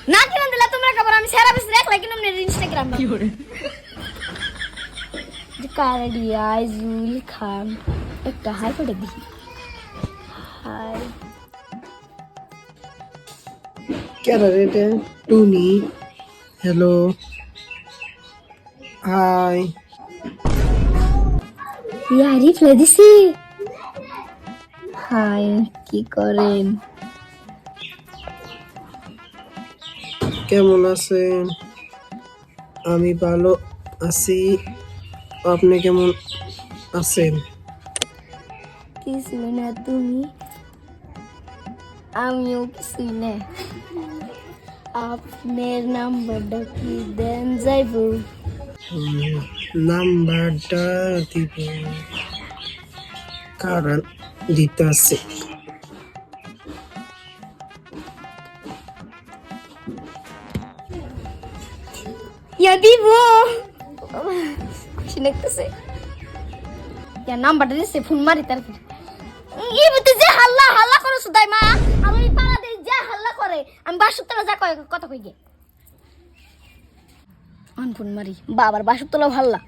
না কিনে দিলে তোমরা খবর আমি সারা বেশি রাখলে কিনে আমি ইনস্টাগ্রাম কি করে কারডিয়া জুল খান একটা হাই করে দিই হাই क्या रहा है टूनी हेलो हाय ইয়া রিপ্লাই দিছি হাই কি করেন কেমন আছেন আমি ভালো আছি আপনি কেমন আছেন কিছুই না তুমি আমিও কিছুই না আপনার নাম্বারটা কি দেন যাইব নাম্বারটা দিব কারণ দিতেছে ইয়া দিব খুশি লাগতেছে ইয়া নাম্বারটা দিছে ফোন মারি তার ইবতে যে হাল্লা হাল্লা করে সুদাই মা আর ওই পাড়া দিয়ে যে হাল্লা করে আমি বাসুতলা যা কয় কথা কই গে অন ফোন মারি বাবার বাসুতলা হাল্লা